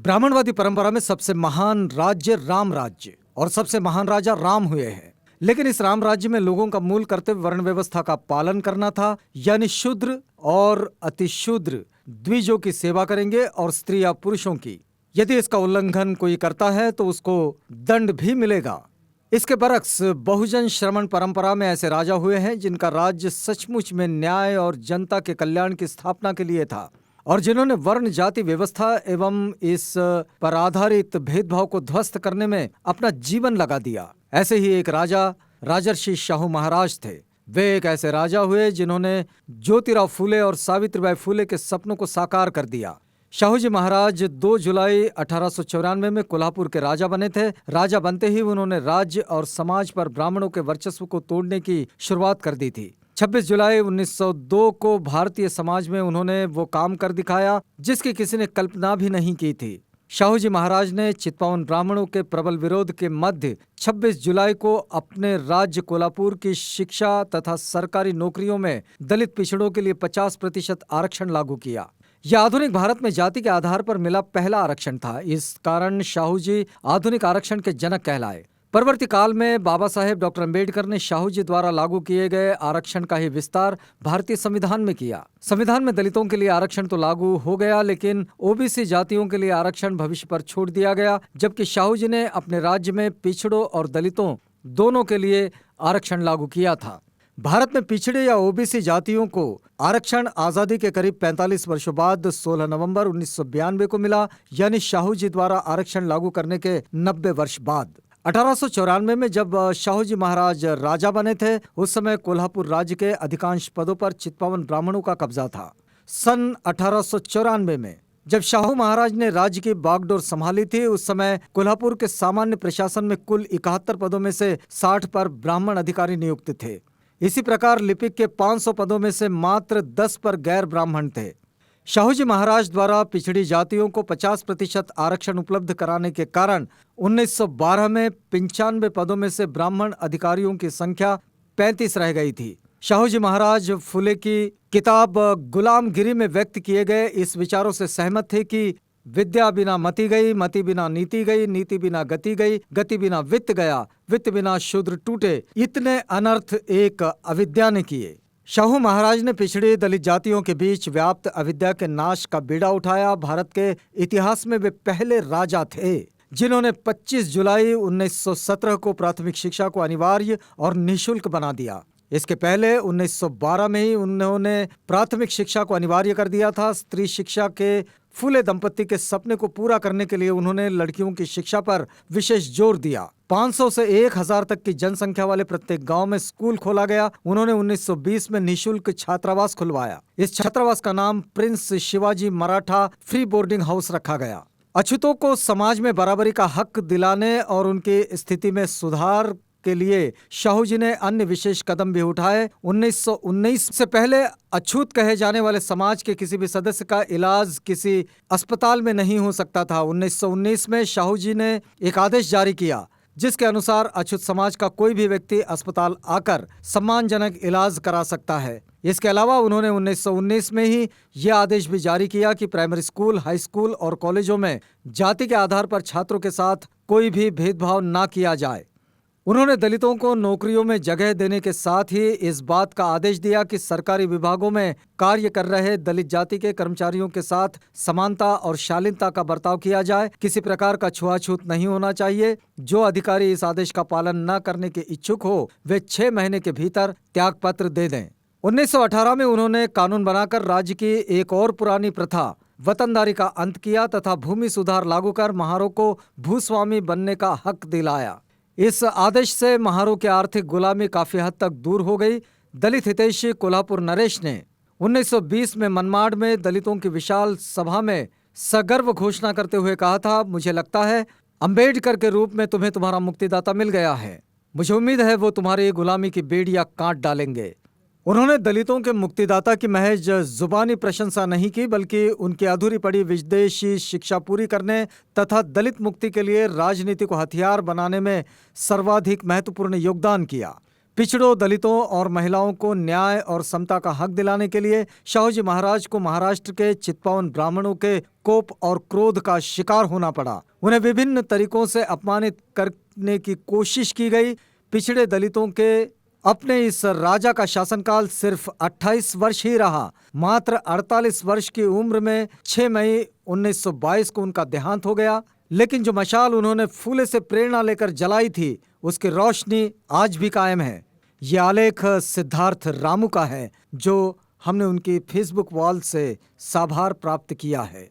ब्राह्मणवादी परंपरा में सबसे महान राज्य राम राज्य और सबसे महान राजा राम हुए हैं। लेकिन इस राम राज्य में लोगों का मूल कर्तव्य वर्ण व्यवस्था का पालन करना था, यानी शूद्र और अतिशूद्र द्विजों की सेवा करेंगे और स्त्री या पुरुषों की। यदि इसका उल्लंघन कोई करता है तो उसको दंड भी मिलेगा। इसके बरक्स बहुजन श्रमण परंपरा में ऐसे राजा हुए हैं जिनका राज्य सचमुच में न्याय और जनता के कल्याण की स्थापना के लिए था और जिन्होंने वर्ण जाति व्यवस्था एवं इस पर आधारित भेदभाव को ध्वस्त करने में अपना जीवन लगा दिया। ऐसे ही एक राजा राजर्षि शाहू महाराज थे। वे एक ऐसे राजा हुए जिन्होंने ज्योतिराव फूले और सावित्रीबाई फूले के सपनों को साकार कर दिया। शाहू जी महाराज 2 जुलाई 1894 में कोल्हापुर के राजा बने थे। राजा बनते ही उन्होंने राज्य और समाज पर ब्राह्मणों के वर्चस्व को तोड़ने की शुरुआत कर दी थी। 26 जुलाई 1902 को भारतीय समाज में उन्होंने वो काम कर दिखाया जिसकी किसी ने कल्पना भी नहीं की थी। शाहू जी महाराज ने चित्पावन ब्राह्मणों के प्रबल विरोध के मध्य 26 जुलाई को अपने राज्य कोल्हापुर की शिक्षा तथा सरकारी नौकरियों में दलित पिछड़ों के लिए 50% आरक्षण लागू किया। यह आधुनिक भारत में जाति के आधार पर मिला पहला आरक्षण था। इस कारण शाहू जी आधुनिक आरक्षण के जनक कहलाए। परवर्ती काल में बाबा साहेब डॉक्टर अंबेडकर ने शाहू जी द्वारा लागू किए गए आरक्षण का ही विस्तार भारतीय संविधान में किया। संविधान में दलितों के लिए आरक्षण तो लागू हो गया, लेकिन ओबीसी जातियों के लिए आरक्षण भविष्य पर छोड़ दिया गया, जबकि शाहू जी ने अपने राज्य में पिछड़ों और दलितों दोनों के लिए आरक्षण लागू किया था। भारत में पिछड़े या ओबीसी जातियों को आरक्षण आजादी के करीब 45 वर्षों बाद 16 नवंबर 1992 को मिला, यानी शाहू जी द्वारा आरक्षण लागू करने के 90 वर्ष बाद। 1894 में जब शाहू जी महाराज राजा बने थे, उस समय कोल्हापुर राज्य के अधिकांश पदों पर चित्पावन ब्राह्मणों का कब्जा था। सन 1894 में जब शाहू महाराज ने राज्य की बागडोर संभाली थी, उस समय कोल्हापुर के सामान्य प्रशासन में कुल 71 पदों में से 60 पर ब्राह्मण अधिकारी नियुक्त थे। इसी प्रकार लिपिक के 500 पदों में से मात्र 10 पर गैर ब्राह्मण थे। शाहू जी महाराज द्वारा पिछड़ी जातियों को 50% आरक्षण उपलब्ध कराने के कारण 1912 में 95 पदों में से ब्राह्मण अधिकारियों की संख्या 35 रह गई थी। शाहू जी महाराज फुले की किताब गुलामगिरी में व्यक्त किए गए इस विचारों से सहमत थे कि विद्या बिना मति गई, मति बिना नीति गई, नीति बिना गति गई, गति बिना वित्त गया, वित्त बिना शूद्र टूटे। इतने अनर्थ एक अविद्या ने किए। शाहू महाराज ने पिछड़ी दलित जातियों के बीच व्याप्त अविद्या के नाश का बीड़ा उठाया। भारत के इतिहास में वे पहले राजा थे जिन्होंने 25 जुलाई 1917 को प्राथमिक शिक्षा को अनिवार्य और निःशुल्क बना दिया। इसके पहले 1912 में ही उन्होंने प्राथमिक शिक्षा को अनिवार्य कर दिया था। स्त्री शिक्षा के फूले दंपत्ति के सपने को पूरा करने के लिए उन्होंने लड़कियों की शिक्षा पर विशेष जोर दिया। 500 से 1000 तक की जनसंख्या वाले प्रत्येक गांव में स्कूल खोला गया। उन्होंने 1920 में निःशुल्क छात्रावास खुलवाया। इस छात्रावास का नाम Prince Shivaji Maratha free boarding house रखा गया। अछूतों को समाज में बराबरी का हक दिलाने और उनकी स्थिति में सुधार के लिए शाहू जी ने अन्य विशेष कदम भी उठाए। 1919 से पहले अछूत कहे जाने वाले समाज के किसी भी सदस्य का इलाज किसी अस्पताल में नहीं हो सकता था। 1919 में शाहू जी ने एक आदेश जारी किया जिसके अनुसार अछूत समाज का कोई भी व्यक्ति अस्पताल आकर सम्मानजनक इलाज करा सकता है। इसके अलावा उन्होंने 1919 में ही यह आदेश भी जारी किया कि प्राइमरी स्कूल, हाई स्कूल और कॉलेजों में जाति के आधार पर छात्रों के साथ कोई भी भेदभाव न किया जाए। उन्होंने दलितों को नौकरियों में जगह देने के साथ ही इस बात का आदेश दिया कि सरकारी विभागों में कार्य कर रहे दलित जाति के कर्मचारियों के साथ समानता और शालीनता का बर्ताव किया जाए। किसी प्रकार का छुआछूत नहीं होना चाहिए। जो अधिकारी इस आदेश का पालन न करने के इच्छुक हो वे 6 महीने के भीतर त्यागपत्र दे दें। 1918 में उन्होंने कानून बनाकर राज्य की एक और पुरानी प्रथा वतनदारी का अंत किया तथा भूमि सुधार लागू कर महारों को भूस्वामी बनने का हक दिलाया। इस आदेश से महारों की आर्थिक गुलामी काफी हद तक दूर हो गई। दलित हितैषी कोल्हापुर नरेश ने 1920 में मनमाड़ में दलितों की विशाल सभा में सगर्व घोषणा करते हुए कहा था, मुझे लगता है अंबेडकर के रूप में तुम्हें तुम्हारा मुक्तिदाता मिल गया है। मुझे उम्मीद है वो तुम्हारी गुलामी की बेड़ियां काट डालेंगे। उन्होंने दलितों के मुक्तिदाता की महज जुबानी प्रशंसा नहीं की, बल्कि उनकी अधूरी पड़ी विदेशी शिक्षा पूरी करने तथा दलित मुक्ति के लिए राजनीति को हथियार बनाने में सर्वाधिक महत्वपूर्ण योगदान किया। पिछड़ों, दलितों और महिलाओं को न्याय और समता का हक दिलाने के लिए शाहूजी महाराज को महाराष्ट्र के चित्पावन ब्राह्मणों के कोप और क्रोध का शिकार होना पड़ा। उन्हें विभिन्न तरीकों से अपमानित करने की कोशिश की गई। पिछड़े दलितों के अपने इस राजा का शासनकाल सिर्फ 28 वर्ष ही रहा। मात्र 48 वर्ष की उम्र में 6 मई 1922 को उनका देहांत हो गया। लेकिन जो मशाल उन्होंने फूले से प्रेरणा लेकर जलाई थी, उसकी रोशनी आज भी कायम है। ये आलेख सिद्धार्थ रामू का है, जो हमने उनकी फेसबुक वॉल से साभार प्राप्त किया है।